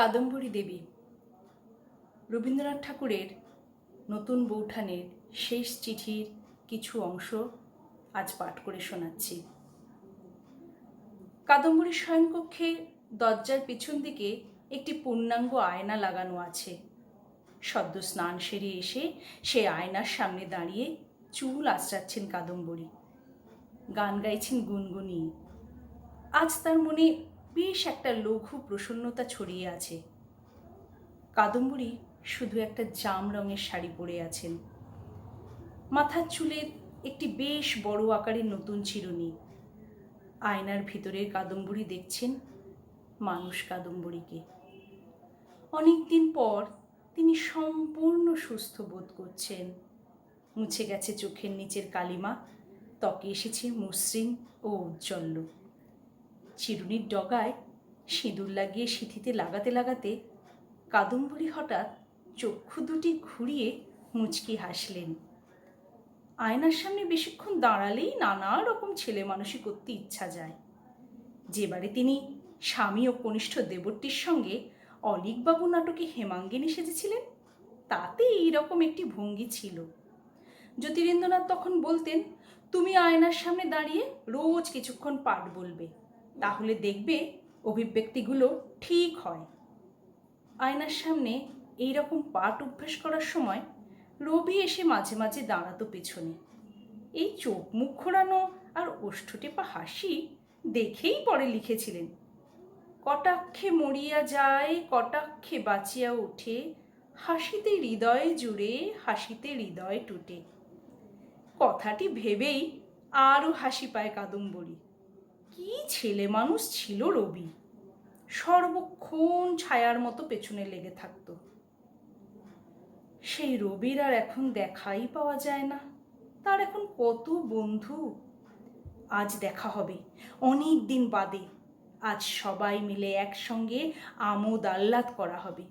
কাদম্বরী দেবী রবীন্দ্রনাথ ঠাকুরের নতুন বৌঠানের শেষ চিঠির কিছু অংশ আজ পাঠ করে শোনাচ্ছি। কাদম্বরীর শয়নকক্ষে দরজার পিছন দিকে একটি পূর্ণাঙ্গ আয়না লাগানো আছে। সদ্য স্নান সেরে এসে সে আয়নার সামনে দাঁড়িয়ে চুল আঁচড়াচ্ছেন কাদম্বরী। গান গাইছেন গুনগুনিয়ে। আজ তার মনে বেশ একটা লঘু প্রসন্নতা ছড়িয়ে আছে। কাদম্বরী শুধু একটা জাম রঙের শাড়ি পরে আছেন। মাথার চুলের একটি বেশ বড় আকারের নতুন চিরুনি। আয়নার ভিতরের কাদম্বরী দেখছেন মানুষ কাদম্বরীকে। অনেকদিন পর তিনি সম্পূর্ণ সুস্থ বোধ করছেন। মুছে গেছে চোখের নিচের কালিমা, ত্বকে এসেছে মসৃণ ও উজ্জ্বল্য। চিরুনির ডগায় সিঁদুর লাগিয়ে সিঁথিতে লাগাতে লাগাতে কাদম্বরী হঠাৎ চক্ষু দুটি ঘুরিয়ে মুচকি হাসলেন। আয়নার সামনে বেশিক্ষণ দাঁড়ালেই নানা রকম ছেলে মানুষই করতে ইচ্ছা যায়। যেবারে তিনি স্বামী ও কনিষ্ঠ দেবর্তীর সঙ্গে অলীকবাবু নাটকে হেমাঙ্গিনী সেজেছিলেন, তাতে এইরকম একটি ভঙ্গি ছিল। জ্যোতিরিন্দ্রনাথ তখন বলতেন, তুমি আয়নার সামনে দাঁড়িয়ে রোজ কিছুক্ষণ পাঠ বলবে, তাহলে দেখবে অভিব্যক্তিগুলো ঠিক হয়। আয়নার সামনে এইরকম পাঠ অভ্যাস করার সময় রবি এসে মাঝে মাঝে দাঁড়াতো পেছনে। এই চোখ মুখ ঘোরানো আর ওষ্ঠটেপা হাসি দেখেই পরে লিখেছিলেন, কটাক্ষে মরিয়া যায়, কটাক্ষে বাঁচিয়া ওঠে, হাসিতে হৃদয় জুড়ে, হাসিতে হৃদয় টুটে। কথাটি ভেবেই আরও হাসি পায় কাদম্বরী। কি ছেলে মানুষ ছিল রবি! সর্বক্ষণ ছায়ার মতো পেছনে লেগে থাকত। সেই রবির আর এখন দেখাই পাওয়া যায় না। তার এখন কত বন্ধু। আজ দেখা হবে, অনেক দিন বাদে। আজ সবাই মিলে একসঙ্গে আমোদ আহ্লাদ করা হবে।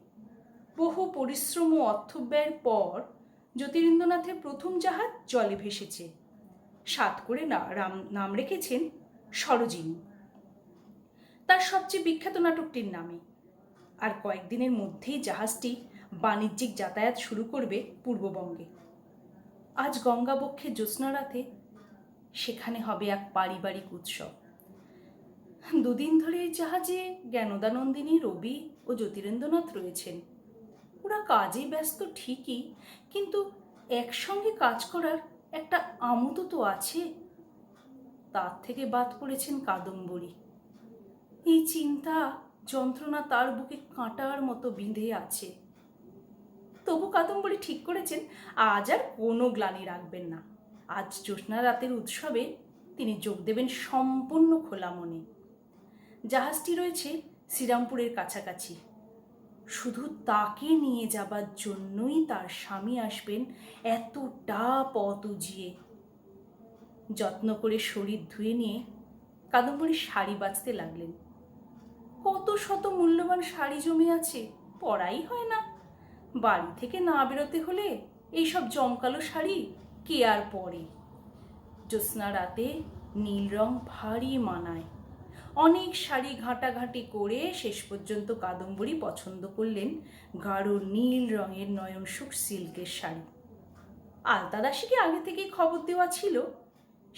বহু পরিশ্রম ও অর্থব্যয়ের পর জ্যোতিরিন্দ্রনাথের প্রথম জাহাজ জলে ভেসেছে। সাত করে নাম রেখেছেন সরোজিনী, তার সবচেয়ে বিখ্যাত নাটকটির নামে। আর কয়েকদিনের মধ্যেই জাহাজটি বাণিজ্যিক যাতায়াত শুরু করবে পূর্ববঙ্গে। আজ গঙ্গাবক্ষে জ্যোৎস্না রাতে সেখানে হবে এক পারিবারিক উৎসব। দুদিন ধরে এই জাহাজে জ্ঞানদানন্দিনী, রবি ও জ্যোতিরিন্দ্রনাথ রয়েছেন। ওরা কাজে ব্যস্ত ঠিকই, কিন্তু একসঙ্গে কাজ করার একটা আমোদও তো আছে। তার থেকে বাদ পড়েছেন কাদম্বরী। এই চিন্তা যন্ত্রণা তার বুকে কাঁটার মতো বিঁধে আছে। তবু কাদম্বরী ঠিক করেছেন আজ আর কোনো গ্লানি রাখবেন না। আজ জ্যোৎস্না রাতের উৎসবে তিনি যোগ দেবেন সম্পূর্ণ খোলা মনে। জাহাজটি রয়েছে শ্রীরামপুরের কাছাকাছি। শুধু তাকে নিয়ে যাবার জন্যই তার স্বামী আসবেন এতটা পথ উজিয়ে। যত্ন করে শরীর ধুয়ে নিয়ে কাদম্বরী শাড়ি বাছতে লাগলেন। কত শত মূল্যবান শাড়ি জমে আছে, পরাই হয় না। বাড়ি থেকে না বেরোতে হলে এইসব জমকালো শাড়ি কে আর পরে? জ্যোৎস্না রাতে নীল রং ভারী মানায়। অনেক শাড়ি ঘাঁটাঘাঁটি করে শেষ পর্যন্ত কাদম্বরী পছন্দ করলেন গাঢ় নীল রঙের নয়নসুখ সিল্কের শাড়ি। আলতা দাসীকে আগে থেকেই খবর দেওয়া ছিল,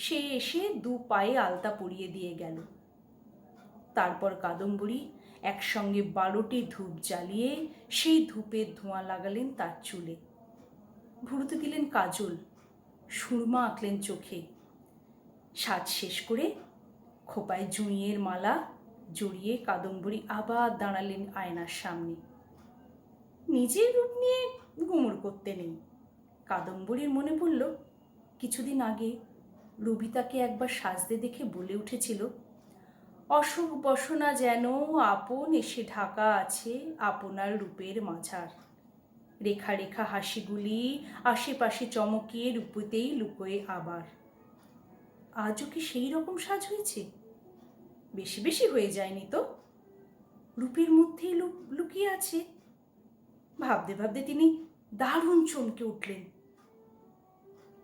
সে এসে দু পায়ে আলতা পরিয়ে দিয়ে গেল। তারপর কাদম্বরী একসঙ্গে 12টি ধূপ জ্বালিয়ে সেই ধূপের ধোঁয়া লাগালেন তার চুলে। ভুরুতে দিলেন কাজল, সুরমা আঁকলেন চোখে। সাজ শেষ করে খোপায় জুঁইয়ের মালা জড়িয়ে কাদম্বরী আবার দাঁড়ালেন আয়নার সামনে। নিজের রূপ নিয়ে গুমর করতে নেই। কাদম্বরীর মনে পড়ল, কিছুদিন আগে রবি তাকে একবার সাজতে দেখে বলে উঠেছিল, অসুখ বসনা যেন আপন এসে ঢাকা আছে আপনার রূপের মাঝার। রেখা রেখা হাসিগুলি আশেপাশে চমকিয়ে রূপতেই লুকোয় আবার। আজও কি সেই রকম সাজ হয়েছে? বেশি বেশি হয়ে যায়নি তো? রূপের মধ্যেই লুকিয়ে আছে। ভাবতে ভাবতে তিনি দারুণ চমকে উঠলেন।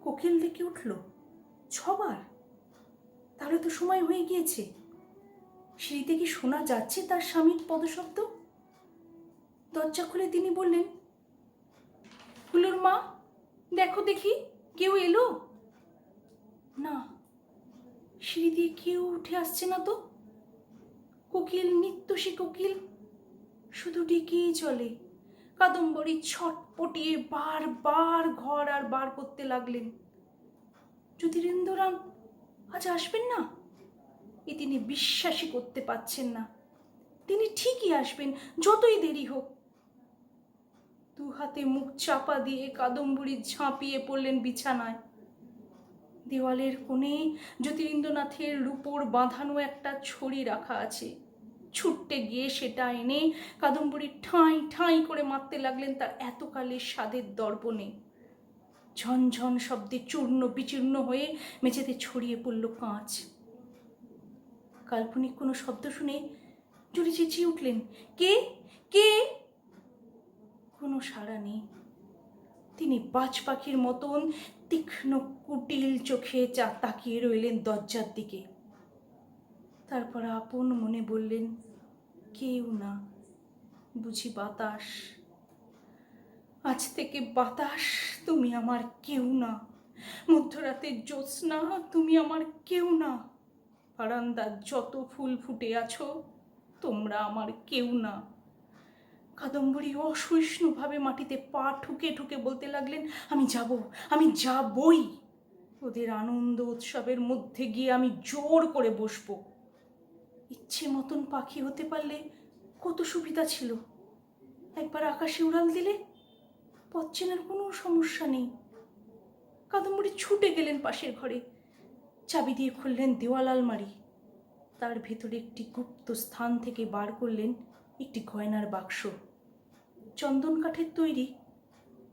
কোকিল ডেকে উঠল 6বার। তাহলে তো সময় হয়ে গিয়েছে। সিঁড়িতে কি শোনা যাচ্ছে তার স্বামীর পদশব্দ? দরজা খুলে তিনি বললেন, হুলোর মা, দেখো দেখি কেউ এলো। না, সিঁড়ি দিয়ে কেউ উঠে আসছে না তো। কোকিল, নিত্যসী কোকিল শুধু ডেকেই চলে। কাদম্বরী ছটপটিয়ে বারবার ঘর আর বার করতে লাগলেন, জ্যোতিরিন্দ্রনাথ আজ আসবেন না? এ তিনি বিশ্বাসই করতে পারছেন না। তিনি ঠিকই আসবেন, যতই দেরি হোক। দু হাতে মুখ চাপা দিয়ে কাদম্বরী ঝাঁপিয়ে পড়লেন বিছানায়। দেওয়ালের কোণে জ্যোতিরিন্দ্রনাথের রূপোর বাঁধানো একটা ছড়ি রাখা আছে। ছুটতে গিয়ে সেটা এনে কাদম্বরী ঠাঁই ঠাঁই করে মারতে লাগলেন তার এতকালের স্বাদের দর্পণে। ঝনঝন শব্দে চূর্ণ বিচূর্ণ হয়ে মেঝেতে ছড়িয়ে পড়ল কাঁচ। কাল্পনিক কোনো শব্দ শুনে জোরে চেঁচিয়ে উঠলেন, কে কে? কোনো সাড়া নেই। তিনি বাজ পাখির মতন তীক্ষ্ণ কুটিল চোখে তাকিয়ে রইলেন দরজার দিকে। তারপর আপন মনে বললেন, কেউ না, বুঝি বাতাস। আজ থেকে বাতাস তুমি আমার কেউ না। মধ্যরাতের জ্যোৎস্না তুমি আমার কেউ না। বারান্দার যত ফুল ফুটে আছো তোমরা আমার কেউ না। কাদম্বরী অসহিষ্ণুভাবে মাটিতে পা ঠুকে ঠুকে বলতে লাগলেন, আমি যাব, আমি যাবই। ওদের আনন্দ উৎসবের মধ্যে গিয়ে আমি জোর করে বসবো। ইচ্ছে মতন পাখি হতে পারলে কত সুবিধা ছিল। একবার আকাশে উড়াল দিলে পথ চেনার কোনো সমস্যা নেই। কাদম্বরী ছুটে গেলেন পাশের ঘরে, চাবি দিয়ে খুললেন দেওয়াল আলমারি। তার ভেতরে একটি গুপ্ত স্থান থেকে বার করলেন একটি গয়নার বাক্স, চন্দন কাঠের তৈরি,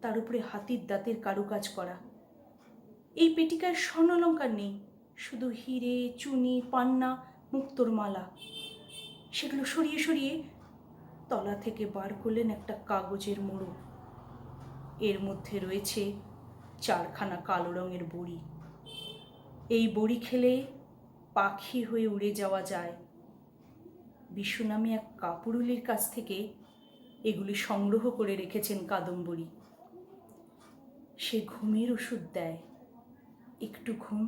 তার উপরে হাতির দাঁতের কারুকাজ করা। এই পেটিকায় স্বর্ণালঙ্কার নেই, শুধু হিরে, চুনি, পান্না, মুক্তোর মালা। সেগুলো সরিয়ে সরিয়ে তলা থেকে বার করলেন একটা কাগজের মোড়ক। এর মধ্যে রয়েছে 4খানা কালো রঙের বড়ি। এই বড়ি খেলে পাখি হয়ে উড়ে যাওয়া যায়। বিশু নামে এক কাপুরুলির কাছ থেকে এগুলি সংগ্রহ করে রেখেছেন কাদম্বরী। সে ঘুমের ওষুধ দেয়। একটু ঘুম,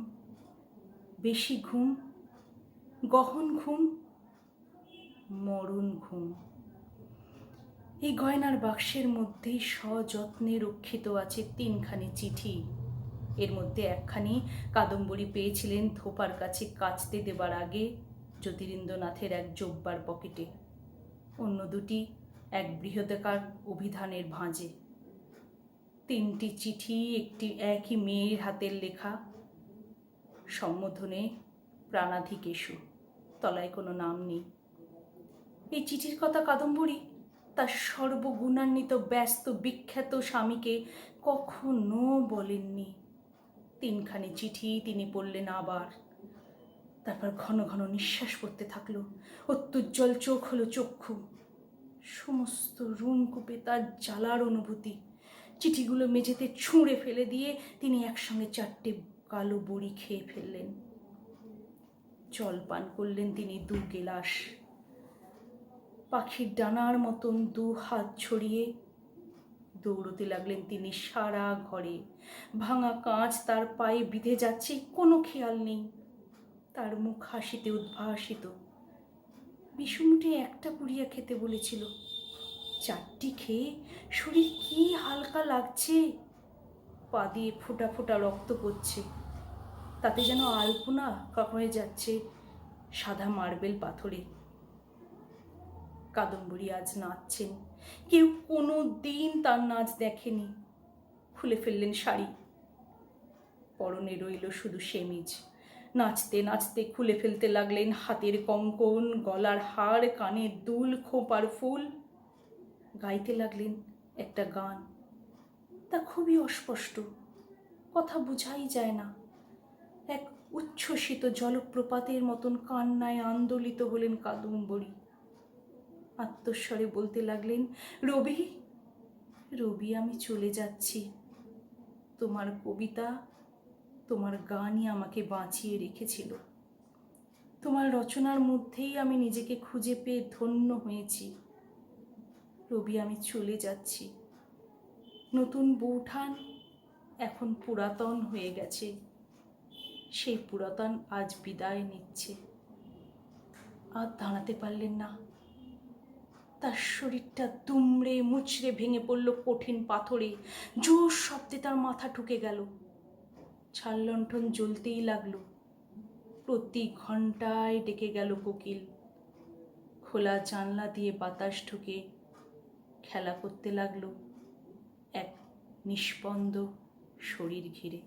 বেশি ঘুম, গহন ঘুম, মরণ ঘুম। এই গয়নার বাক্সের মধ্যেই সযত্নে রক্ষিত আছে 3খানি চিঠি। এর মধ্যে একখানি কাদম্বরী পেয়েছিলেন ধোপার কাছে কাচতে দেবার আগে জ্যোতিরিন্দ্রনাথের এক জব্বার পকেটে। অন্য দুটি এক বৃহদাকার অভিধানের ভাঁজে। 3টি চিঠি একটি একই মেয়ের হাতের লেখা। সম্বোধনে প্রাণাধিকেশু, তলায় কোনো নাম নেই। এই চিঠির কথা কাদম্বরী তার সর্বগুণান্বিত ব্যস্ত বিখ্যাত স্বামীকে কখনো বলেননি। 3খানি চিঠি তিনি পড়লেন আবার। তারপর ঘন ঘন নিঃশ্বাস পড়তে থাকলো। অত্যুজ্জ্বল চোখ হলো চক্ষু। সমস্ত রুম কূপে তার জ্বালার অনুভূতি। চিঠিগুলো মেঝেতে ছুঁড়ে ফেলে দিয়ে তিনি একসঙ্গে 4টে কালো বড়ি খেয়ে ফেললেন। জল পান করলেন তিনি 2 গেলাস। পাখির ডানার মতন 2 হাত ছড়িয়ে দৌড়তে লাগলেন তিনি সারা ঘরে। ভাঙা কাঁচ তার পায়ে বিঁধে যাচ্ছে, কোনো খেয়াল নেই। তার মুখ হাসিতে উদ্ভাসিত। বিশু মুঠে একটা পুড়িয়া খেতে বলেছিল। 4টি খেয়ে শরীর কি হালকা লাগছে। পা দিয়ে ফোঁটা ফোঁটা রক্ত পড়ছে। তাতে যেন আলপনা হয়ে যাচ্ছে সাদা মার্বেল পাথরে। কাদম্বরী আজ নাচছেন। কেউ কোনো দিন তার নাচ দেখেনি। খুলে ফেললেন শাড়ি, পরনে রইল শুধু সেমিজ। নাচতে নাচতে খুলে ফেলতে লাগলেন হাতের কঙ্কন, গলার হার, কানের দুল, খোঁপার ফুল। গাইতে লাগলেন একটা গান। তা খুবই অস্পষ্ট, কথা বোঝাই যায় না। এক উচ্ছ্বসিত জলপ্রপাতের মতন কান্নায় আন্দোলিত হলেন কাদম্বরী। আত্মস্বরে বলতে লাগলেন, রবি, রবি, আমি চলে যাচ্ছি। তোমার কবিতা, তোমার গানই আমাকে বাঁচিয়ে রেখেছিল। তোমার রচনার মধ্যেই আমি নিজেকে খুঁজে পেয়ে ধন্য হয়েছি। রবি, আমি চলে যাচ্ছি। নতুন বউঠান এখন পুরাতন হয়ে গেছে, সেই পুরাতন আজ বিদায় নিচ্ছে। আর দাঁড়াতে পারলেন না, তার শরীরটা দুমড়ে মুচড়ে ভেঙে পড়ল কঠিন পাথরে, জোর শব্দে তার মাথা ঠুকে গেল। ছাললণ্ঠন জ্বলতেই লাগলো, প্রতি ঘন্টায় ডেকে গেল কোকিল। খোলা জানলা দিয়ে বাতাস ঢুকে খেলা করতে লাগলো এক নিস্পন্দ শরীর ঘিরে।